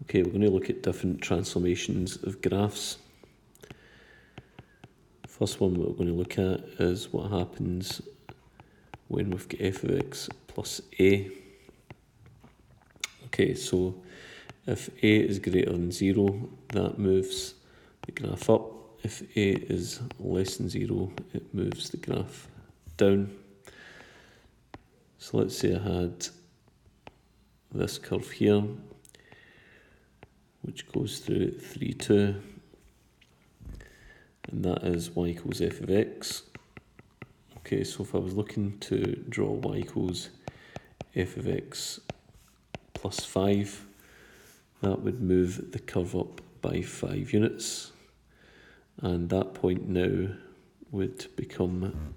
Okay, we're going to look at different transformations of graphs. First one we're going to look at is what happens when we've got f of x plus a. Okay, so if a is greater than 0, that moves the graph up. If a is less than 0, it moves the graph down. So let's say I had this curve here, which goes through 3, 2, and that is y equals f of x. Okay, so if I was looking to draw y equals f of x plus 5, that would move the curve up by 5 units, and that point now would become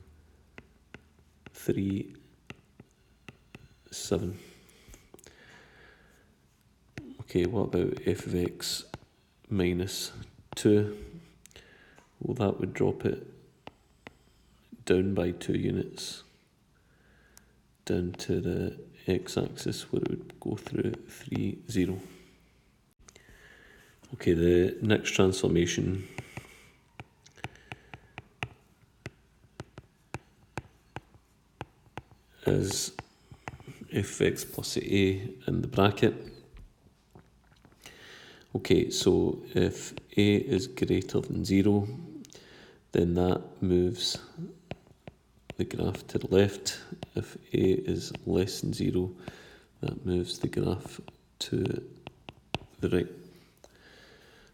3, 7. Okay, what about f of x minus 2? Well, that would drop it down by 2 units, down to the x-axis where it would go through 3, 0. Okay, the next transformation is f of x plus a in the bracket. Okay, so if a is greater than 0, then that moves the graph to the left. If a is less than 0, that moves the graph to the right.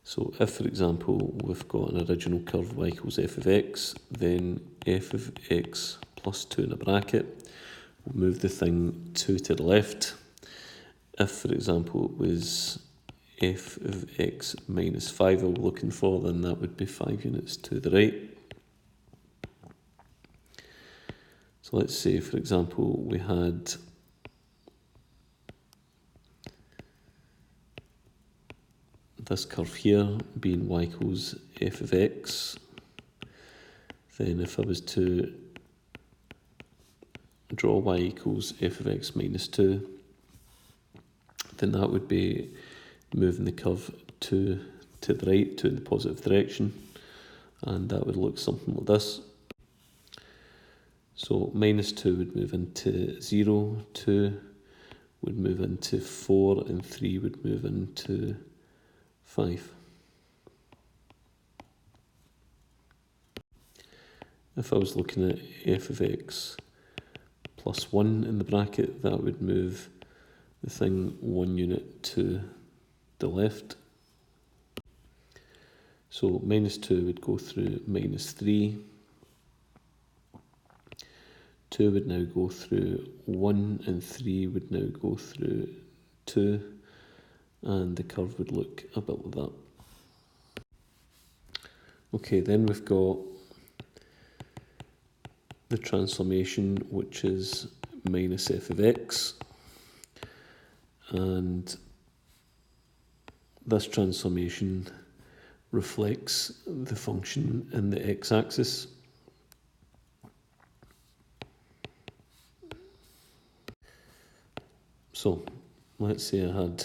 So if, for example, we've got an original curve y equals f of x, then f of x plus 2 in a bracket will move the thing 2 to the left. If, for example, it was f of x minus 5 I was looking for, then that would be 5 units to the right. So let's say, for example, we had this curve here being y equals f of x. Then if I was to draw y equals f of x minus 2, then that would be moving the curve to the right, to the positive direction, and that would look something like this. So minus 2 would move into 0, 2 would move into 4, and 3 would move into 5. If I was looking at f of x plus 1 in the bracket, that would move the thing 1 unit to the left. So minus 2 would go through minus 3. 2 would now go through 1, and 3 would now go through 2, and the curve would look a bit like that. Okay, then we've got the transformation, which is minus f of x, and this transformation reflects the function in the x-axis. So let's say I had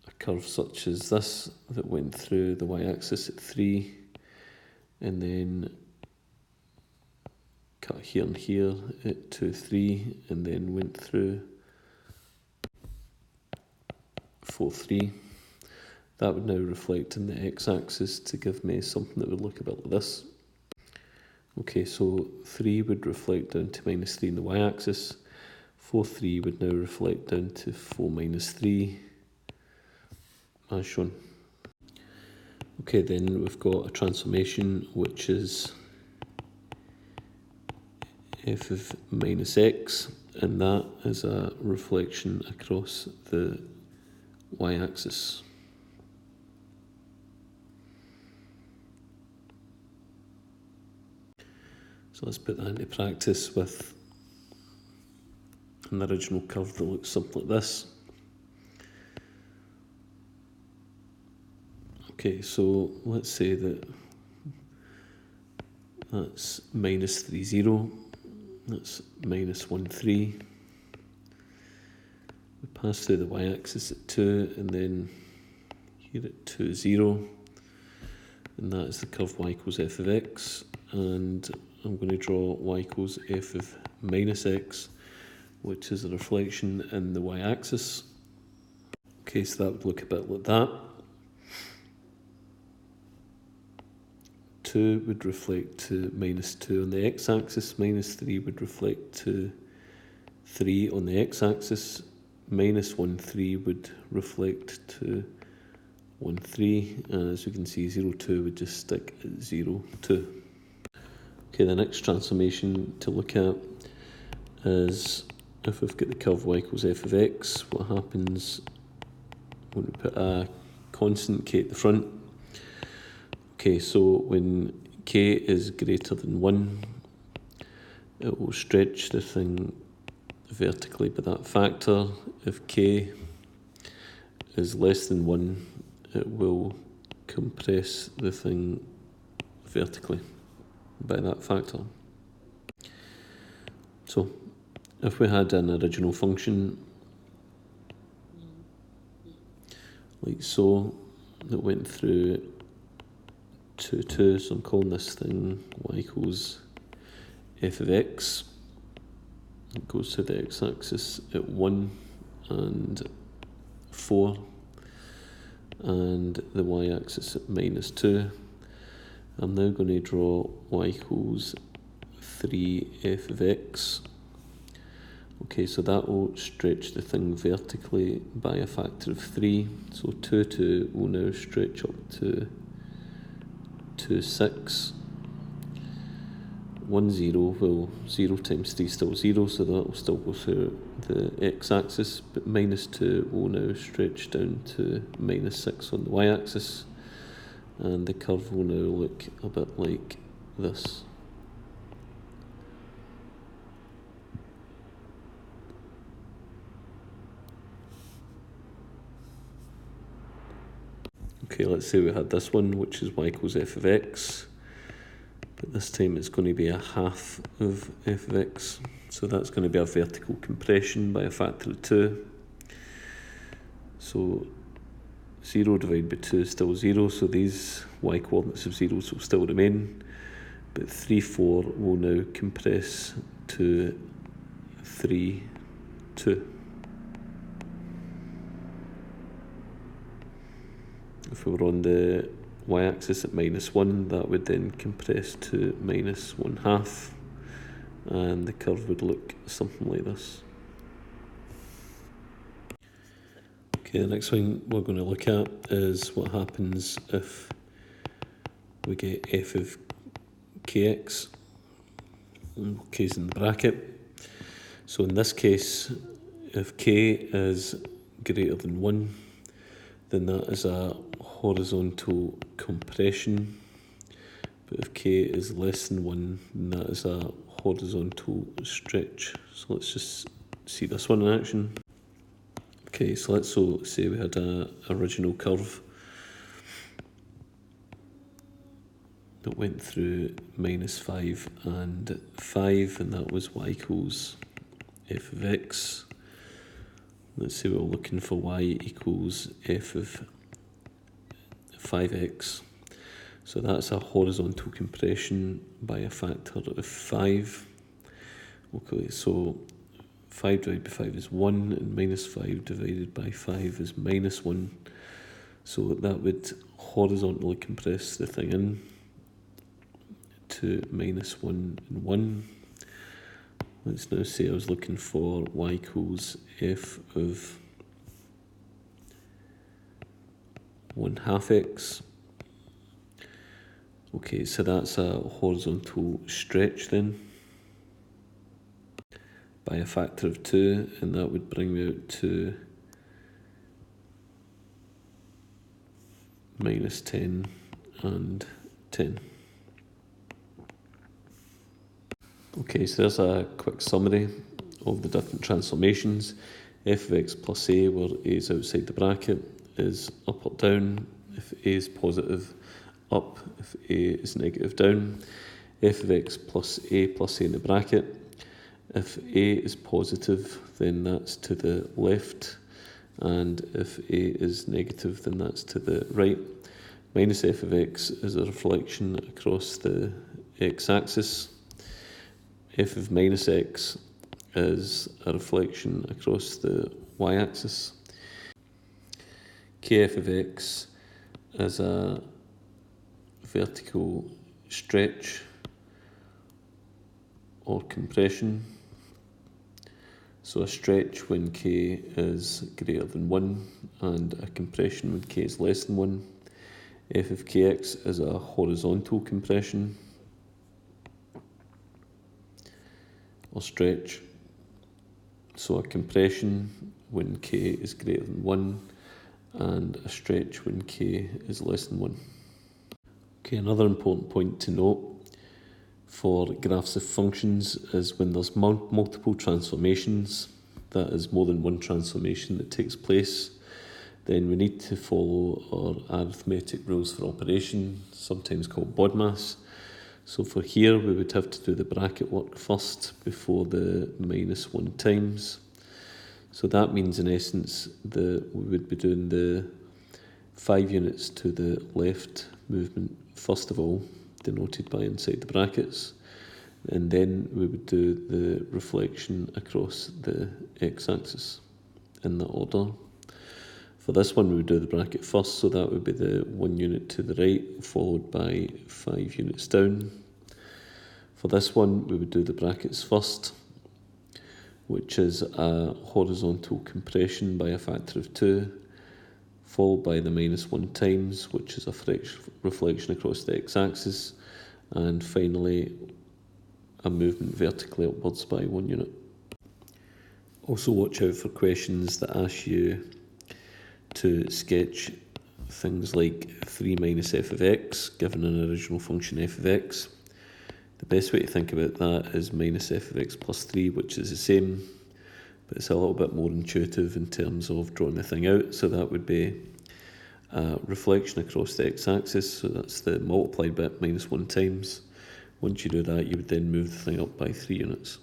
a curve such as this that went through the y-axis at 3, and then cut here and here at 2, 3, and then went through 4, 3. That would now reflect in the x-axis to give me something that would look a bit like this. Okay, so 3 would reflect down to minus 3 in the y-axis. 4, 3 would now reflect down to 4, minus 3, as shown. Okay, then we've got a transformation which is f of minus x, and that is a reflection across the y-axis. So let's put that into practice with an original curve that looks something like this. Okay, so let's say that that's minus 3, 0, that's minus 1, 3, We pass through the y-axis at 2, and then here at 2, 0. And that is the curve y equals f of x. And I'm going to draw y equals f of minus x, which is a reflection in the y-axis. Okay, so that would look a bit like that. 2 would reflect to minus 2 on the x-axis, minus 3 would reflect to 3 on the x-axis, minus 1, 3 would reflect to 1, 3, and as we can see 0, 2 would just stick at 0, 2. Okay, the next transformation to look at is if we've got the curve y equals f of x, what happens when we put a constant k at the front. Okay, so when k is greater than 1, it will stretch the thing vertically by that factor. If k is less than 1, it will compress the thing vertically by that factor. So, if we had an original function like so, that went through 2, 2, so I'm calling this thing y equals f of x. It goes to the x-axis at 1 and 4, and the y-axis at minus 2. I'm now going to draw y equals 3f of x. Okay, so that will stretch the thing vertically by a factor of 3. So 2, 2 will now stretch up to 2, 6. 1, 0, well, 0 times 3 is still 0, so that will still go through the x-axis, but minus 2 will now stretch down to minus 6 on the y-axis, and the curve will now look a bit like this. Okay, let's say we had this one, which is y equals f of x. But this time it's going to be a half of f of x. So that's going to be a vertical compression by a factor of 2. So 0 divided by 2 is still 0, so these y coordinates of 0s will still remain. But 3, 4 will now compress to 3, 2. If we were on the y-axis at minus 1, that would then compress to minus 1/2, and the curve would look something like this. Okay, the next thing we're going to look at is what happens if we get f of kx, k's in the bracket. So in this case, if k is greater than 1, then that is a horizontal compression. But if k is less than 1, then that is a horizontal stretch. So let's just see this one in action. Okay, so let's say we had an original curve that went through minus 5 and 5, and that was y equals f of x. Let's say we're looking for y equals f of 5x. So that's a horizontal compression by a factor of 5. Okay, so 5 divided by 5 is 1, and minus 5 divided by 5 is minus 1. So that would horizontally compress the thing in to minus 1 and 1. Let's now say I was looking for y equals f of 1/2 x. Okay, so that's a horizontal stretch then by a factor of 2, and that would bring me out to minus 10 and 10. Okay, so there's a quick summary of the different transformations. F of x plus a, where a is outside the bracket, is up or down. If a is positive, up. If a is negative, down. F of x plus a in the bracket. If a is positive, then that's to the left and if A is negative, then that's to the right. Minus f of x is a reflection across the x-axis. F of minus x is a reflection across the y-axis. Kf of x is a vertical stretch or compression. So a stretch when k is greater than 1 and a compression when k is less than 1. F of kx is a horizontal compression or stretch. So a compression when k is greater than 1 and a stretch when k is less than 1. Okay, another important point to note for graphs of functions is when there's multiple transformations, that is more than one transformation that takes place, then we need to follow our arithmetic rules for operation, sometimes called BODMAS. So for here we would have to do the bracket work first before the minus 1 times. So that means in essence that we would be doing the 5 units to the left movement first of all, denoted by inside the brackets, and then we would do the reflection across the x-axis in that order. For this one we would do the bracket first, so that would be the 1 unit to the right followed by 5 units down. For this one we would do the brackets first, which is a horizontal compression by a factor of 2, followed by the minus 1 times, which is a reflection across the x-axis, and finally a movement vertically upwards by 1 unit. Also watch out for questions that ask you to sketch things like 3 minus f of x given an original function f of x. The best way to think about that is minus f of x plus 3, which is the same, but it's a little bit more intuitive in terms of drawing the thing out. So that would be a reflection across the x-axis, so that's the multiplied bit minus 1 times. Once you do that, you would then move the thing up by 3 units.